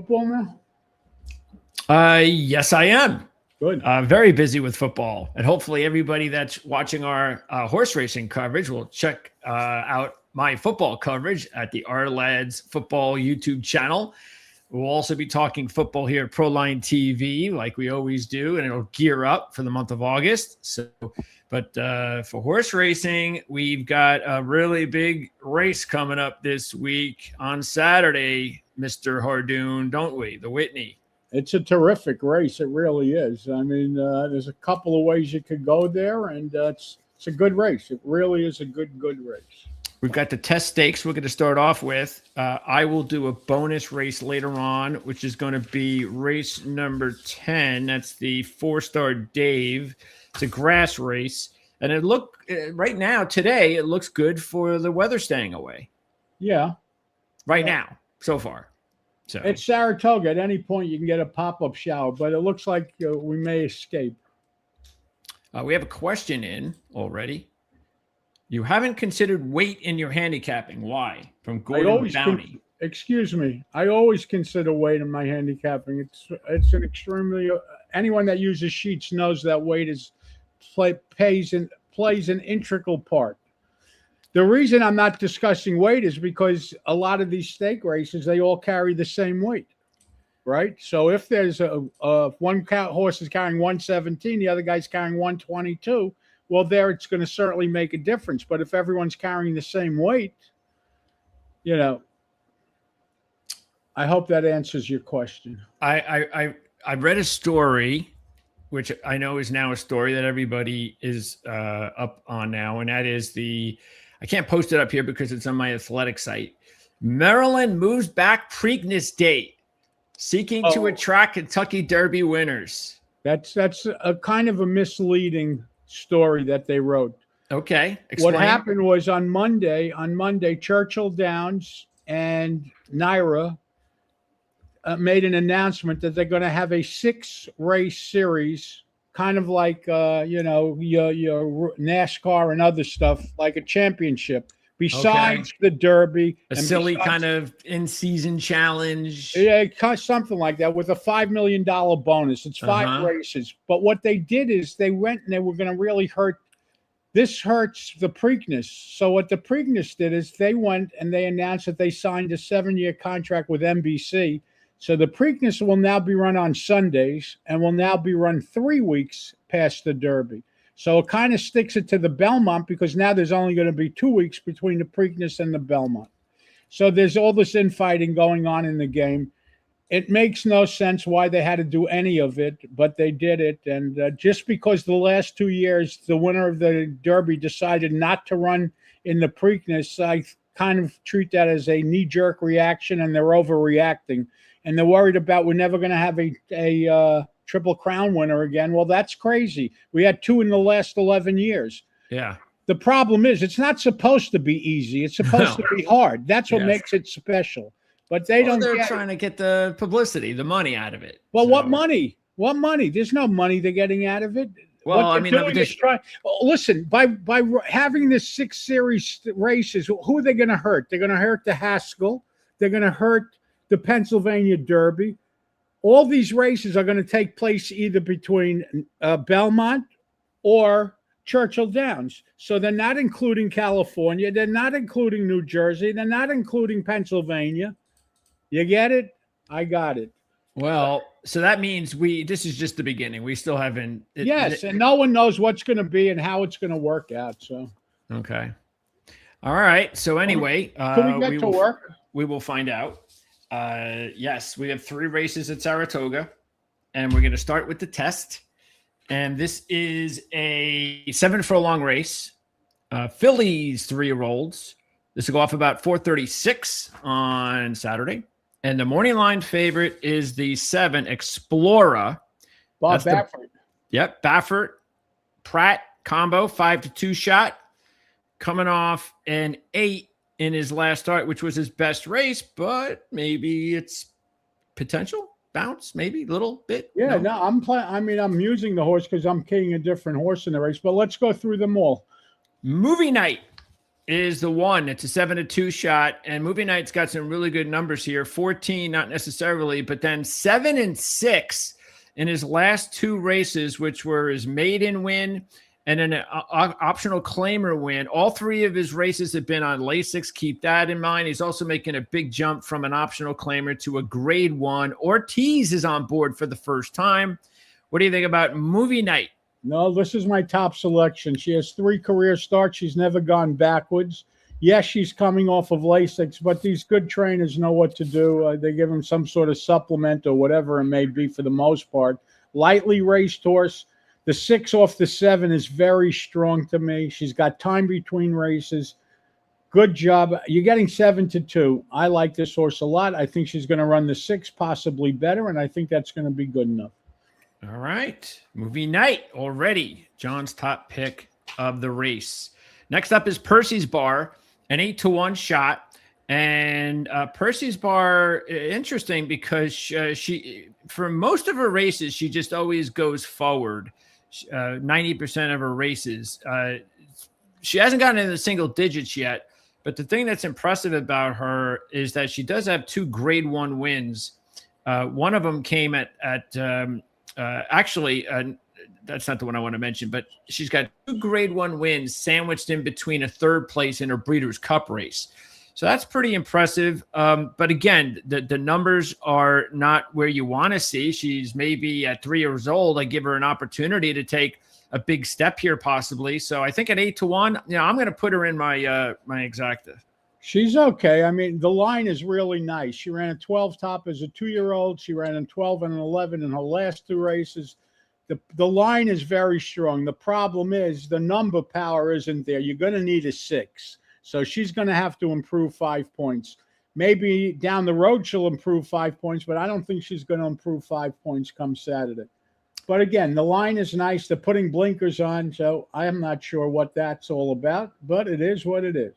football now? Yes, I am. Good. Very busy with football. And hopefully everybody that's watching our horse racing coverage will check out my football coverage at the Our Lads Football YouTube channel. We'll also be talking football here at Proline TV like we always do, and it'll gear up for the month of August. But for horse racing, we've got a really big race coming up this week on Saturday, Mr. Hardoon, don't we? The Whitney. It's a terrific race. It really is. I mean, there's a couple of ways you could go there, and it's a good race. It really is a good race. We've got the test stakes we're going to start off with. I will do a bonus race later on, which is going to be race number 10. That's the 4-star Dave. It's a grass race. And right now, today, it looks good for the weather staying away. Yeah. Right now, so far. So it's Saratoga. At any point, you can get a pop-up shower, but it looks like we may escape. We have a question in already. You haven't considered weight in your handicapping. Why? From Gordon Downey. Excuse me. I always consider weight in my handicapping. It's an extremely anyone that uses sheets knows that weight plays an integral part. The reason I'm not discussing weight is because a lot of these stake races, they all carry the same weight, right? So if there's one horse is carrying 117, the other guy's carrying 122, well, there it's going to certainly make a difference. But if everyone's carrying the same weight, I hope that answers your question. I read a story, which I know is now a story that everybody is up on now, and that is I can't post it up here because it's on my athletic site. Maryland moves back Preakness date, seeking to attract Kentucky Derby winners. That's a kind of a misleading story that they wrote. Okay. Explain. What happened was on Monday, Churchill Downs and Naira made an announcement that they're going to have a 6-race series, kind of like your NASCAR and other stuff, like a championship besides the Derby. A silly kind of in-season challenge. Yeah, something like that with a $5 million bonus. It's 5 races. But what they did is they went and they were going to really hurt. This hurts the Preakness. So what the Preakness did is they went and they announced that they signed a 7-year contract with NBC. So the Preakness will now be run on Sundays and will now be run 3 weeks past the Derby. So it kind of sticks it to the Belmont because now there's only going to be 2 weeks between the Preakness and the Belmont. So there's all this infighting going on in the game. It makes no sense why they had to do any of it, but they did it. And just because the last 2 years, the winner of the Derby decided not to run in the Preakness, I kind of treat that as a knee-jerk reaction, and they're overreacting. And they're worried about we're never going to have a Triple Crown winner again. Well, that's crazy. We had 2 in the last 11 years. Yeah. The problem is it's not supposed to be easy. It's supposed to be hard. That's what makes it special. But they're trying to get the publicity, the money out of it. Well, what money? What money? There's no money they're getting out of it. Well, I mean, listen, by having this 6-series races, who are they going to hurt? They're going to hurt the Haskell. They're going to hurt the Pennsylvania Derby. All these races are going to take place either between Belmont or Churchill Downs. So they're not including California. They're not including New Jersey. They're not including Pennsylvania. You get it? I got it. Well, so that means this is just the beginning. We still haven't. And no one knows what's going to be and how it's going to work out. So. Okay. All right. So anyway. Can we get to work? We will find out. Yes, we have 3 races at Saratoga, and we're going to start with the test. And this is a 7-furlong race. Fillies 3-year-olds. This will go off about 4:36 on Saturday. And the morning line favorite is the 7 Explorer. Bob Baffert. Baffert Pratt combo 5-2 shot, coming off an 8 in his last start, which was his best race, but maybe it's potential bounce, maybe a little bit. Yeah, no I'm using the horse because I'm keying a different horse in the race, but let's go through them all. Movie night. is the one. It's a 7-2 shot, and Movie Night's got some really good numbers here. 14, not necessarily, but then 7-6 in his last 2 races, which were his maiden win and then an optional claimer win. All 3 of his races have been on Lasix. Keep that in mind. He's also making a big jump from an optional claimer to a grade 1. Ortiz is on board for the first time. What do you think about Movie Night? No, this is my top selection. She has 3 career starts. She's never gone backwards. Yes, she's coming off of Lasix, but these good trainers know what to do. They give them some sort of supplement or whatever it may be for the most part. Lightly raced horse. The 6 off the 7 is very strong to me. She's got time between races. Good job. You're getting 7-2. I like this horse a lot. I think she's going to run the 6 possibly better, and I think that's going to be good enough. All right. Movie Night already. John's top pick of the race. Next up is Percy's Bar, an 8-1 shot. And Percy's Bar, interesting because she, for most of her races, she just always goes forward. 90% of her races. She hasn't gotten into the single digits yet. But the thing that's impressive about her is that she does have 2 grade 1 wins. One of them came actually, that's not the one I want to mention, but she's got 2 grade 1 wins sandwiched in between a 3rd place in her Breeders' Cup race. So that's pretty impressive. But again, the numbers are not where you want to see. She's maybe at 3 years old. I give her an opportunity to take a big step here possibly. So I think at 8-1, I'm going to put her in my my exacta. She's okay. I mean, the line is really nice. She ran a 12 top as a 2-year-old. She ran a 12 and an 11 in her last 2 races. The line is very strong. The problem is the number power isn't there. You're going to need a 6. So she's going to have to improve 5 points. Maybe down the road she'll improve 5 points, but I don't think she's going to improve 5 points come Saturday. But again, the line is nice. They're putting blinkers on, so I am not sure what that's all about, but it is what it is.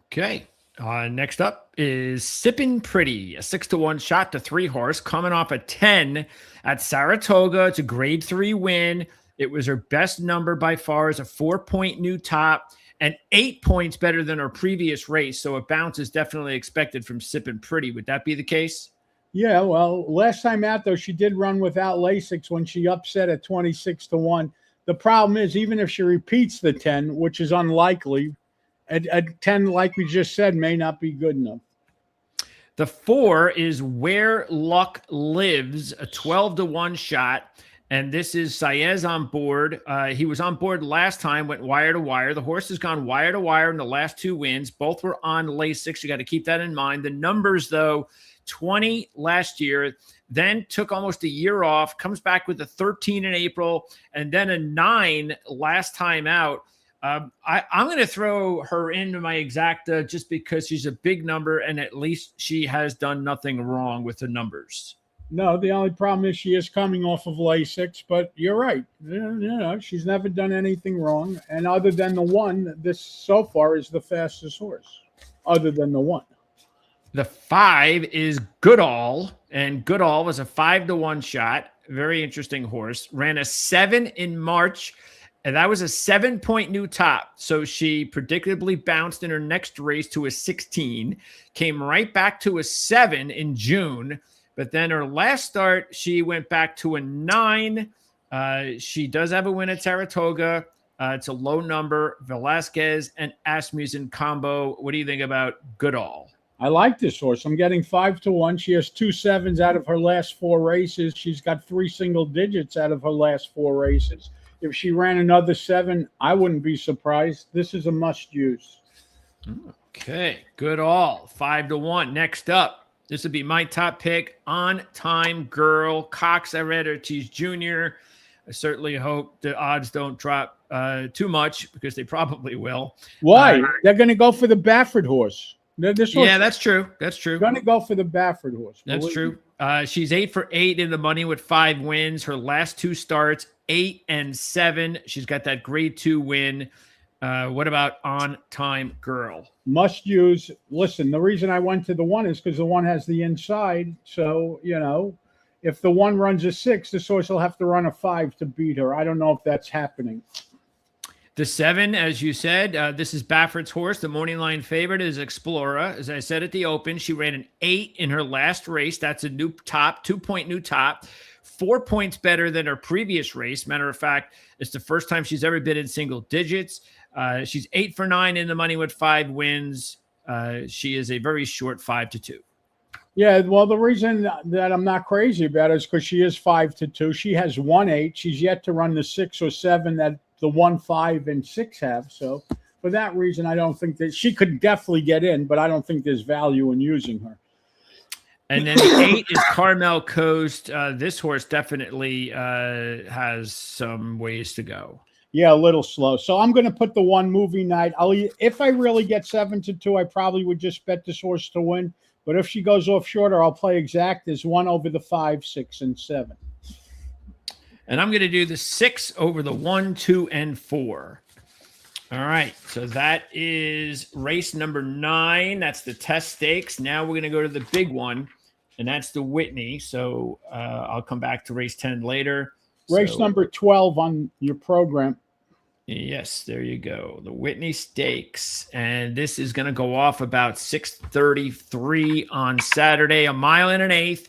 Okay. Next up is Sippin' Pretty, a 6-1 shot to 3 horse, coming off a 10 at Saratoga. It's a grade 3 win. It was her best number by far as a 4-point new top and 8 points better than her previous race. So a bounce is definitely expected from Sippin' Pretty. Would that be the case? Yeah, well, last time out, though, she did run without Lasix when she upset at 26-1. The problem is, even if she repeats the 10, which is unlikely, at 10, like we just said, may not be good enough. The 4 is Where Luck Lives, a 12-1 shot. And this is Saez on board. He was on board last time, went wire to wire. The horse has gone wire to wire in the last 2 wins. Both were on Lasix. You got to keep that in mind. The numbers, though, 20 last year, then took almost a year off, comes back with a 13 in April, and then a 9 last time out. I'm going to throw her into my exacta just because she's a big number, and at least she has done nothing wrong with the numbers. No, the only problem is she is coming off of Lasix, but you're right. She's never done anything wrong. And other than the 1, this so far is the fastest horse, other than the 1. The 5 is Goodall, and Goodall was a 5-1 shot. Very interesting horse. Ran a 7 in March, and that was a 7-point new top. So she predictably bounced in her next race to a 16, came right back to a 7 in June. But then her last start, she went back to a 9. She does have a win at Saratoga. It's a low number. Velasquez and Asmussen combo. What do you think about Goodall? I like this horse. I'm getting 5-1. She has 2 7s out of her last 4 races. She's got 3 single digits out of her last 4 races. If she ran another 7, I wouldn't be surprised. This is a must use. Okay, Goodall, 5-1. Next up, this would be my top pick, On Time Girl, Cox Ortiz Jr. I certainly hope the odds don't drop too much because they probably will. Why? They're going to go for the Baffert horse. Yeah, that's true. That's true. Going to go for the Baffert horse. That's true. She's 8 for 8 in the money with 5 wins. Her last 2 starts, 8 and 7. She's got that grade 2 win. What about On Time Girl? Must use. Listen, the reason I went to the 1 is because the 1 has the inside. So, if the 1 runs a 6, the horse will have to run a 5 to beat her. I don't know if that's happening. The 7, as you said, this is Baffert's horse. The morning line favorite is Explorer. As I said at the Open, she ran an 8 in her last race. That's a new top, 2-point new top, 4 points better than her previous race. Matter of fact, it's the first time she's ever been in single digits. She's 8 for 9 in the money with 5 wins. She is a very short 5-2. Yeah, well, the reason that I'm not crazy about it is because she is 5-2. She has 1-8. She's yet to run the 6 or 7 that the 1, 5, and 6 have. So for that reason, I don't think that she could definitely get in, but I don't think there's value in using her. And then the 8 is Carmel Coast. This horse definitely has some ways to go. Yeah, a little slow. So I'm going to put the 1 movie night. If I really get 7-2, I probably would just bet this horse to win. But if she goes off shorter, I'll play exact as 1 over the 5, 6, and 7. And I'm going to do the 6 over the 1, 2, and 4. All right. So that is race number 9. That's the test stakes. Now we're going to go to the big one, and that's the Whitney. So I'll come back to race 10 later. Race number 12 on your program. Yes, there you go. The Whitney Stakes. And this is going to go off about 6:33 on Saturday, 1 1/8 miles.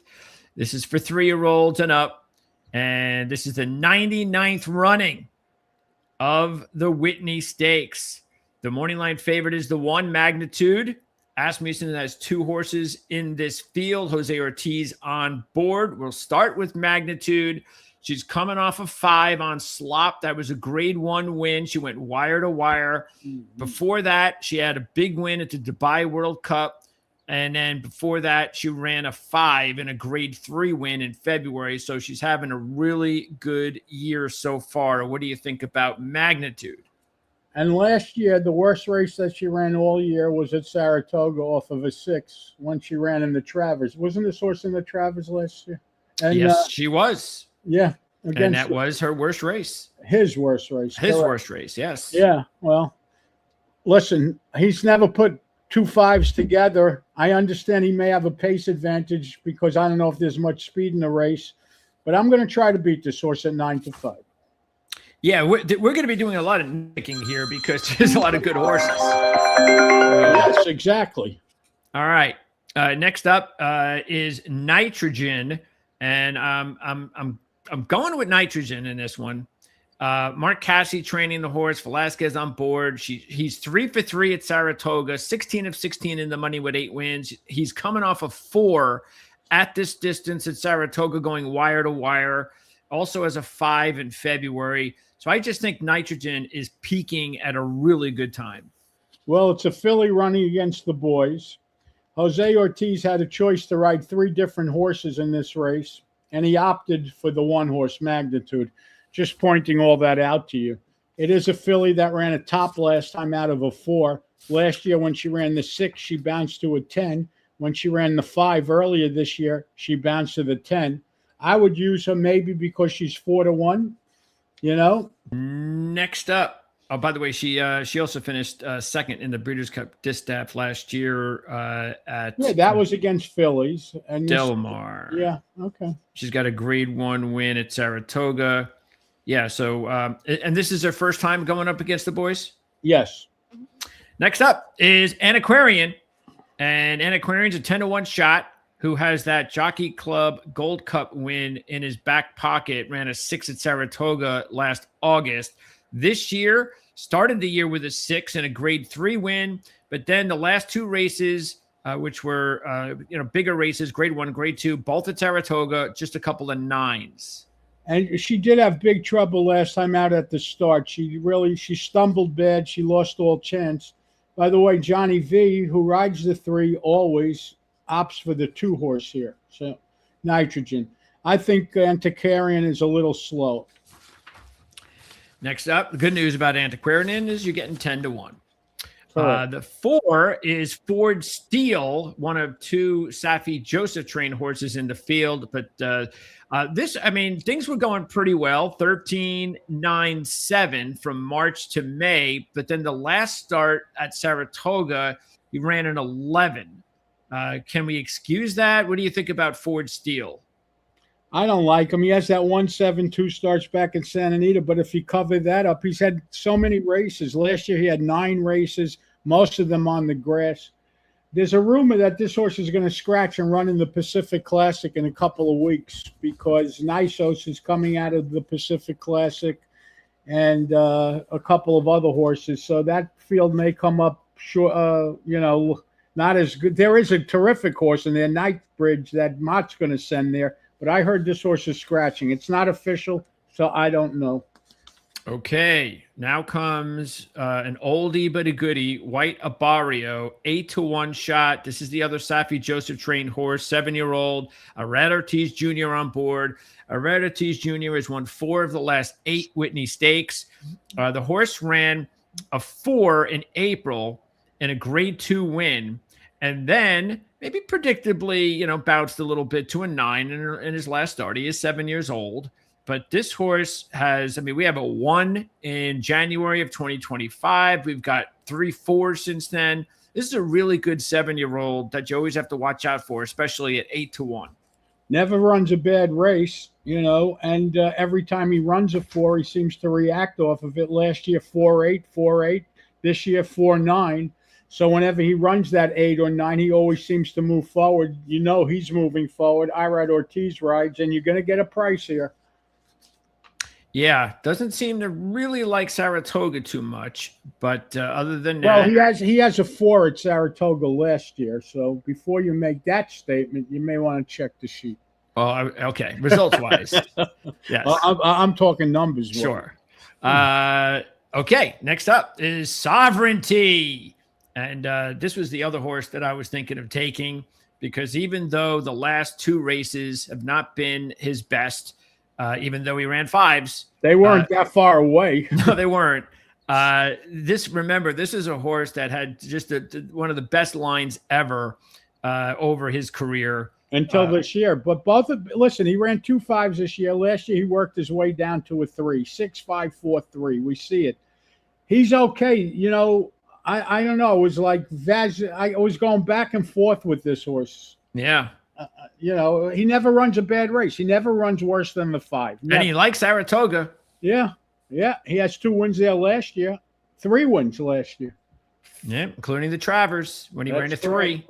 This is for 3-year-olds and up. And this is the 99th running of the Whitney Stakes. The morning line favorite is the 1, Magnitude. Asmussen has 2 horses in this field. Jose Ortiz on board. We'll start with Magnitude. She's coming off a 5 on Slop. That was a grade 1 win. She went wire to wire. Before that, she had a big win at the Dubai World Cup. And then before that, she ran a 5 in a grade 3 win in February. So she's having a really good year so far. What do you think about Magnitude? And last year, the worst race that she ran all year was at Saratoga off of a 6 when she ran in the Travers. Wasn't this horse in the Travers last year? And, yes, she was. Yeah. And that was her worst race. His worst race. His worst race, yes. Yeah, well, listen, he's never put 2 5s together. I understand he may have a pace advantage because I don't know if there's much speed in the race, but I'm going to try to beat this horse at 9-5. Yeah, we're going to be doing a lot of nicking here because there's a lot of good horses. Yes, exactly. All right. Next up is Nitrogen, and I'm going with Nitrogen in this one. Mark Cassie training the horse. Velasquez on board. He's 3 for 3 at Saratoga, 16 of 16 in the money with 8 wins. He's coming off a 4 at this distance at Saratoga, going wire to wire. Also has a 5 in February. So I just think Nitrogen is peaking at a really good time. Well, it's a filly running against the boys. Jose Ortiz had a choice to ride 3 different horses in this race, and he opted for the 1 horse, Magnitude. Just pointing all that out to you. It is a filly that ran a top last time out of a 4. Last year when she ran the 6, she bounced to a 10. When she ran the 5 earlier this year, she bounced to the 10. I would use her maybe because she's 4-1, you know. Next up. Oh, by the way, she also finished second in the Breeders' Cup Distaff last year at that was against Phillies and Del Mar. Yeah, okay. She's got a grade 1 win at Saratoga. Yeah, so and this is her first time going up against the boys? Yes. Next up is Antiquarian, and Antiquarian's a 10-1 shot who has that Jockey Club Gold Cup win in his back pocket, ran a 6 at Saratoga last August. This year, started the year with a 6 and a grade 3 win, but then the last 2 races, which were bigger races, grade 1, grade 2, both at Saratoga, just a couple of 9s. And she did have big trouble last time out at the start. She stumbled bad. She lost all chance. By the way, Johnny V, who rides the 3, always opts for the 2 horse here. So Nitrogen. I think Antiquarian is a little slow. Next up, the good news about Antiquarian is you're getting 10-1. The 4 is Ford Steel, one of 2 Safi Joseph trained horses in the field. But things were going pretty well, 13-9-7 from March to May. But then the last start at Saratoga, he ran an 11. Can we excuse that? What do you think about Ford Steel? I don't like him. He has that 172 starts back in Santa Anita, but if you cover that up, he's had so many races. Last year he had 9 races, most of them on the grass. There's a rumor that this horse is going to scratch and run in the Pacific Classic in a couple of weeks because Nysos is coming out of the Pacific Classic and a couple of other horses. So that field may come up, not as good. There is a terrific horse in there, Knightsbridge, that Mott's going to send there. But I heard this horse is scratching. It's not official, so I don't know. Okay, now comes an oldie but a goodie, White Abario, 8-1 shot. This is the other Safi Joseph trained horse, 7-year-old. Red Ortiz Jr. on board. Red Ortiz Jr. has won 4 of the last 8 Whitney Stakes. The horse ran a 4 in April in a grade 2 win, and then maybe predictably, bounced a little bit to a 9 in his last start. He is 7 years old. But this horse has, we have a 1 in January of 2025. We've got 3 4s since then. This is a really good 7-year-old that you always have to watch out for, especially at 8-1. Never runs a bad race, and every time he runs a 4, he seems to react off of it. Last year, 4-8, 4-8. This year, 4-9. So whenever he runs that 8 or 9, he always seems to move forward. He's moving forward. Irad Ortiz rides, and you're going to get a price here. Yeah, doesn't seem to really like Saratoga too much, but other than that, well, he has a 4 at Saratoga last year. So before you make that statement, you may want to check the sheet. Oh, okay. Results wise, yes. I'm talking numbers. Sure. Okay. Next up is Sovereignty, and this was the other horse that I was thinking of taking because even though the last 2 races have not been his best. Even though he ran 5s. They weren't that far away. No, they weren't. This is a horse that had just one of the best lines ever over his career. Until this year. But listen, he ran 2 5s this year. Last year, he worked his way down to a 3, 6, 5, 4, 3. We see it. He's okay. I don't know. It was like I was going back and forth with this horse. Yeah. He never runs a bad race. He never runs worse than the 5. Never. And he likes Saratoga. Yeah. He has 2 wins there last year. 3 wins last year. Yeah, including the Travers when he ran a 3.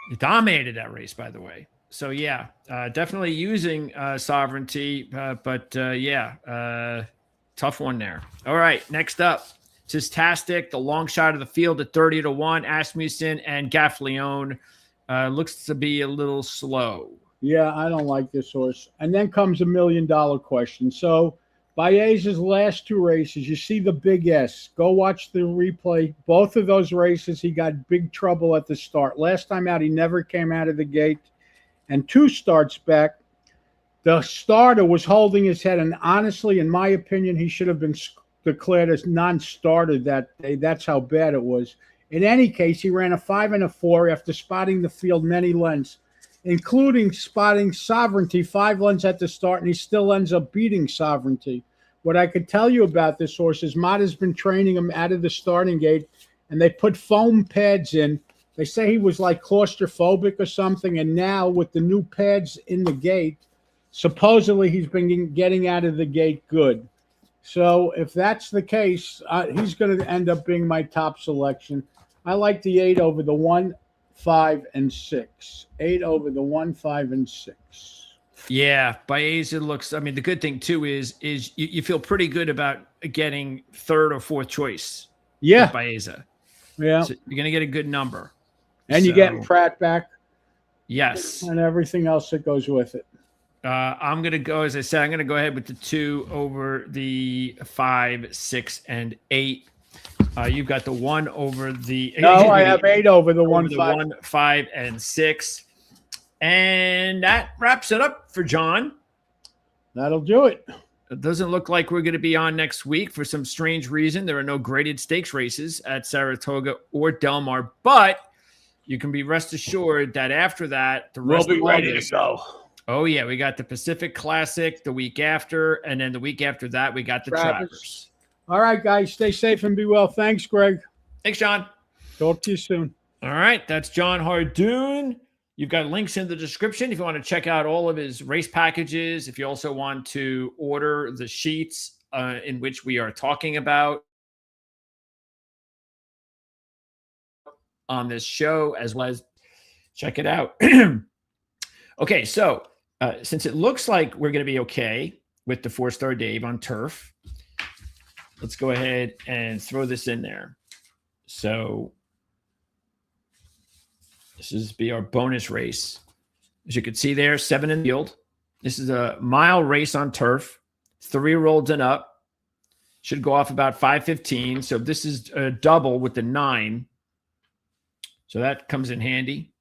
He dominated that race, by the way. So, yeah, definitely using Sovereignty. But tough one there. All right, next up. Tastic, the long shot of the field at 30-1. Asmussen and Gaffleone. Looks to be a little slow. Yeah, I don't like this horse. And then comes $1 million question. So, Baeza's last 2 races, you see the big S. Go watch the replay. Both of those races, he got big trouble at the start. Last time out, he never came out of the gate. And 2 starts back, the starter was holding his head. And honestly, in my opinion, he should have been declared as non-starter that day. That's how bad it was. In any case, he ran a 5 and a 4 after spotting the field many lengths, including spotting Sovereignty 5 lengths at the start, and he still ends up beating Sovereignty. What I could tell you about this horse is Mott has been training him out of the starting gate, and they put foam pads in. They say he was like claustrophobic or something, and now with the new pads in the gate, supposedly he's been getting out of the gate good. So if that's the case, he's going to end up being my top selection. I like the 8 over the 1, 5, and 6. 8 over the 1, 5, and 6. Yeah, Baeza looks. The good thing too is you feel pretty good about getting 3rd or 4th choice. Yeah, Baeza. Yeah, so you're gonna get a good number, and you get Pratt back. Yes, and everything else that goes with it. I'm gonna go, as I said, I'm gonna go ahead with the 2 over the 5, 6, and 8. You've got the 1 over the. No, I have 8 over the 1, 5. 1, 5, and 6, and that wraps it up for John. That'll do it. It doesn't look like we're going to be on next week for some strange reason. There are no graded stakes races at Saratoga or Del Mar, but you can be rest assured that after that, the rest we'll be of ready August, to go. Oh, yeah. We got the Pacific Classic the week after, and then the week after that, we got the Travers. All right, guys. Stay safe and be well. Thanks, Greg. Thanks, John. Talk to you soon. All right. That's Jon Hardoon. You've got links in the description if you want to check out all of his race packages. If you also want to order the sheets in which we are talking about on this show, as well as check it out. Okay, so since it looks like we're going to be okay with the 4-star Dave on turf, let's go ahead and throw this in there. So this is be our bonus race. As you can see there, 7 in the field. This is a mile race on turf, 3-year-olds and up. Should go off about 5:15. So this is a double with the 9. So that comes in handy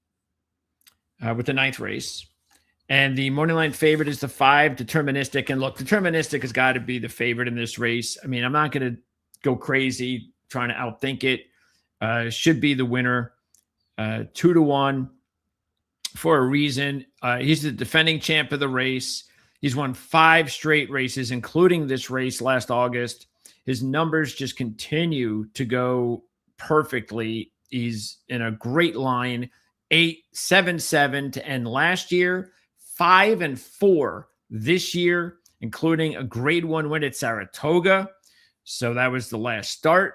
with the 9th race. And the morning line favorite is the 5, Deterministic. And look, Deterministic has got to be the favorite in this race. I mean, I'm not going to go crazy trying to outthink it. Should be the winner. 2-1 for a reason. He's the defending champ of the race. He's won 5 straight races, including this race last August. His numbers just continue to go perfectly. He's in a great line. 8-7-7 to end last year. 5-4 this year, including a grade 1 win at Saratoga. So that was the last start.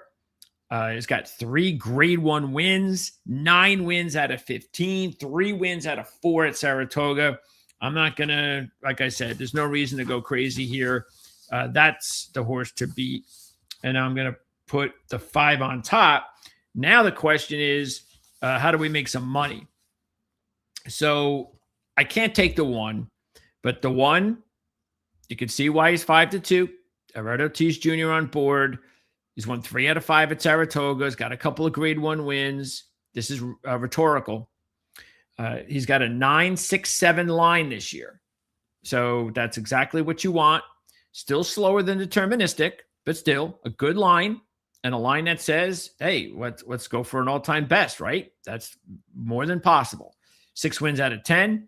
He's got 3 grade 1 wins, 9 wins out of 15, 3 wins out of 4 at Saratoga. I'm not going to, like I said, there's no reason to go crazy here. That's the horse to beat. And I'm going to put the 5 on top. Now the question is, how do we make some money? So I can't take the 1, but the 1, you can see why he's 5-2. Eduardo Ortiz Jr. on board. He's won 3 out of 5 at Saratoga. He's got a couple of grade 1 wins. This is rhetorical. He's got a 9-6-7 line this year. So that's exactly what you want. Still slower than Deterministic, but still a good line, and a line that says, hey, let's go for an all-time best, right? That's more than possible. 6 wins out of 10.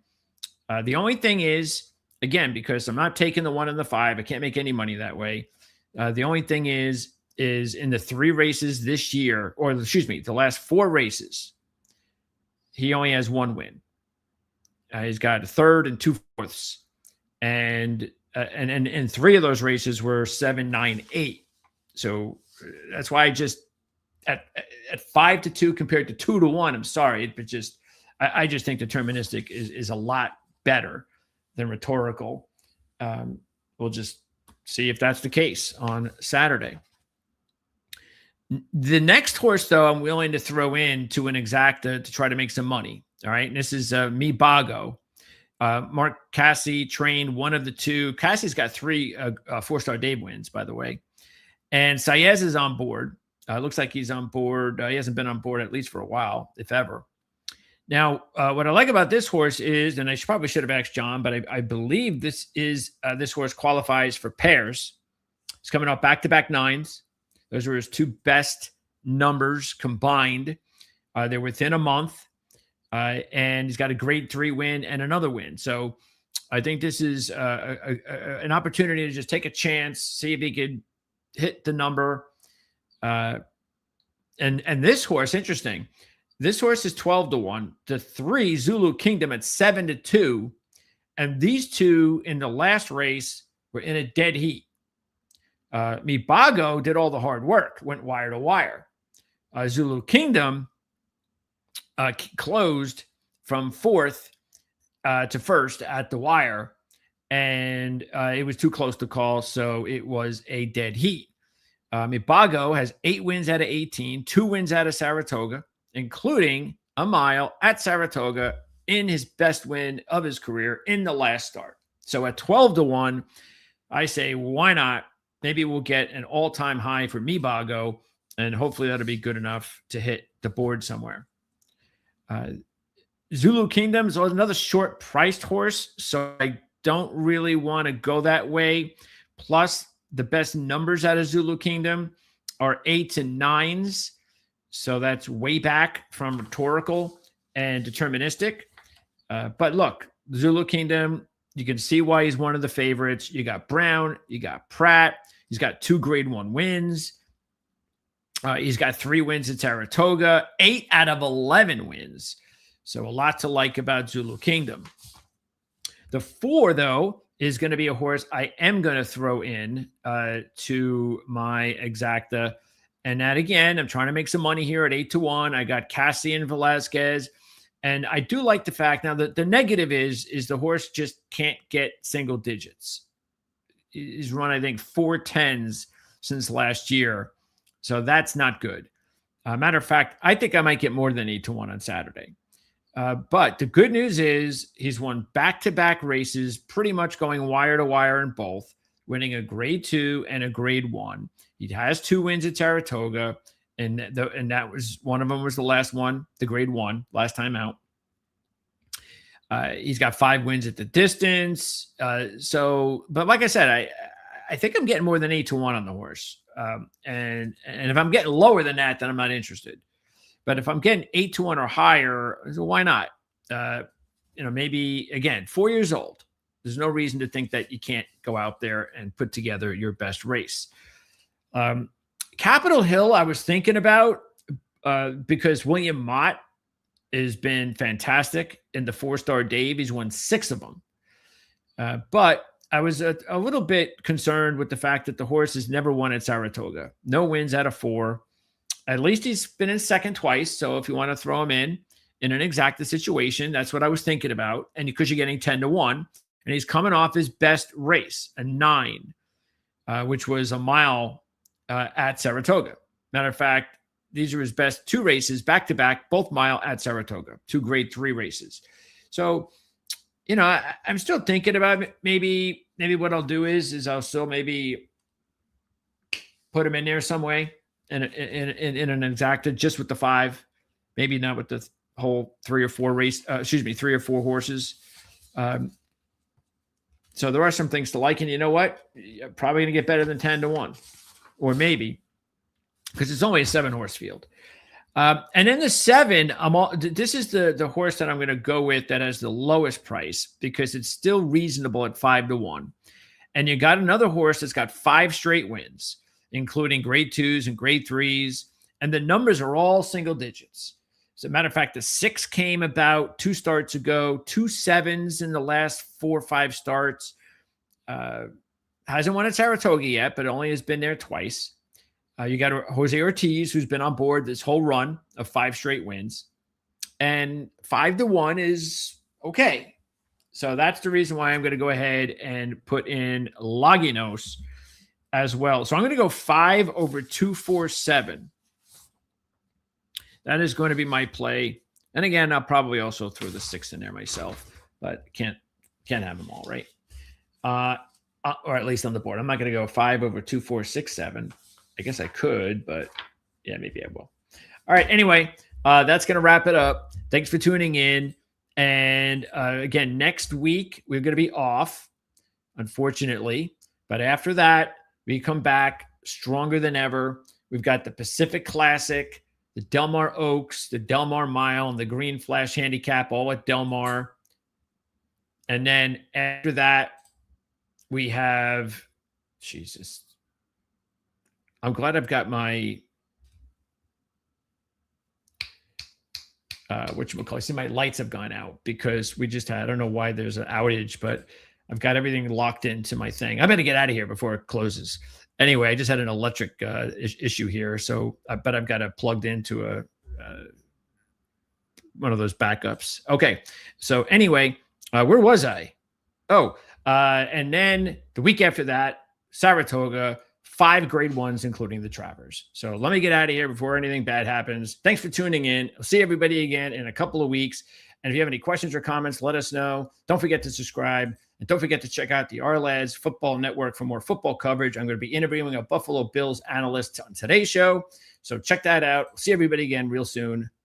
The only thing is, again, because I'm not taking the 1 and the 5, I can't make any money that way. The only thing is in the 3 races this year, or excuse me, the last 4 races, he only has 1 win. He's got a 3rd and 2 fourths. And 3 of those races were 7, 9, 8. So that's why I just at 5-2 compared to 2-1, I'm sorry, but just I just think Deterministic is a lot better than rhetorical. We'll just see if that's the case on Saturday. The next horse, though, I'm willing to throw in to an exacta to try to make some money. All right. And this is Me Bago. Mark Cassie trained one of the 2. Cassie's got 3 4-star Dave wins, by the way. And Saez is on board. Looks like he's on board. He hasn't been on board at least for a while, if ever. Now, what I like about this horse is, and I probably should have asked John, but I believe this horse qualifies for pairs. He's coming off back-to-back 9s. Those were his 2 best numbers combined. They're within a month. And he's got a grade 3 win and another win. So I think this is an opportunity to just take a chance, see if he could hit the number. And this horse, interesting. This horse is 12-1. The 3, Zulu Kingdom, at 7-2. And these 2 in the last race were in a dead heat. Me Bago did all the hard work, went wire to wire. Zulu Kingdom closed from 4th to 1st at the wire, and it was too close to call, so it was a dead heat. Me Bago has 8 wins out of 18, 2 wins out of Saratoga, including a mile at Saratoga in his best win of his career in the last start. So at 12-1, I say, why not? Maybe we'll get an all-time high for Me Bago, and hopefully that'll be good enough to hit the board somewhere. Zulu Kingdom is another short-priced horse, so I don't really want to go that way. Plus, the best numbers out of Zulu Kingdom are 8s and 9s, so that's way back from rhetorical and deterministic. But look, Zulu Kingdom, you can see why he's one of the favorites. You got Brown, you got Pratt. He's got 2 grade 1 wins. He's got 3 wins at Saratoga, 8 out of 11 wins. So a lot to like about Zulu Kingdom. The 4, though, is going to be a horse I am going to throw in to my exacta. And that, again, I'm trying to make some money here at 8-1. I got Cassian Velasquez. And I do like the fact now that the negative is the horse just can't get single digits. He's run, I think, 4 10s since last year. So that's not good. Matter of fact, I think I might get more than 8-1 on Saturday. But the good news is he's won back-to-back races, pretty much going wire to wire in both, winning a grade 2 and a grade 1. He has 2 wins at Saratoga, and that was one of them was the last one, the grade 1, last time out. He's got 5 wins at the distance. But like I said, I think I'm getting more than 8-1 on the horse. And if I'm getting lower than that, then I'm not interested. But if I'm getting 8-1 or higher, so why not? Maybe, again, 4 years old. There's no reason to think that you can't go out there and put together your best race. Capitol Hill, I was thinking about because William Mott has been fantastic in the 4-star Dave. He's won 6 of them. But I was a little bit concerned with the fact that the horse has never won at Saratoga. No wins out of 4. At least he's been in second twice. So if you want to throw him in an exacta situation, that's what I was thinking about. And because you're getting 10-1, and he's coming off his best race, a 9, which was a mile at Saratoga. Matter of fact, these are his best 2 races back-to-back, both mile at Saratoga, 2 grade 3 races. So, I'm still thinking about maybe what I'll do is I'll still maybe put him in there some way in an exacta just with the 5, maybe not with the whole 3 or 4 horses. So there are some things to like, and you know what? You're probably going to get better than 10-1, or maybe, because it's only a 7-horse field. And then the 7, this is the horse that I'm going to go with that has the lowest price because it's still reasonable at 5-1. And you got another horse that's got 5 straight wins, including grade 2s and grade 3s. And the numbers are all single digits. As a matter of fact, the 6 came about 2 starts ago, 2 7s in the last 4 or 5 starts. Hasn't won at Saratoga yet, but only has been there twice. You got Jose Ortiz, who's been on board this whole run of 5 straight wins. And 5-1 is okay. So that's the reason why I'm going to go ahead and put in Laginos as well. So I'm going to go 5 over 247. That is going to be my play. And again, I'll probably also throw the 6 in there myself, but can't have them all, right? Or at least on the board. I'm not going to go 5 over 2, 4, 6, 7. I guess I could, but yeah, maybe I will. All right. Anyway, that's going to wrap it up. Thanks for tuning in. And again, next week, we're going to be off, unfortunately. But after that, we come back stronger than ever. We've got the Pacific Classic, the Del Mar Oaks, the Del Mar Mile, and the Green Flash Handicap, all at Del Mar. And then after that, we have, Jesus. I'm glad I've got my, whatchamacallit. See, my lights have gone out because we just had, I don't know why there's an outage, but I've got everything locked into my thing. I better get out of here before it closes. Anyway, I just had an electric issue here. So, but I've got it plugged into one of those backups. Okay. So anyway, where was I? And then the week after that, Saratoga, 5 grade 1s, including the Travers. So let me get out of here before anything bad happens. Thanks for tuning in. I'll see everybody again in a couple of weeks. And if you have any questions or comments, let us know. Don't forget to subscribe. And don't forget to check out the Our Football Network for more football coverage. I'm going to be interviewing a Buffalo Bills analyst on today's show. So check that out. See everybody again real soon.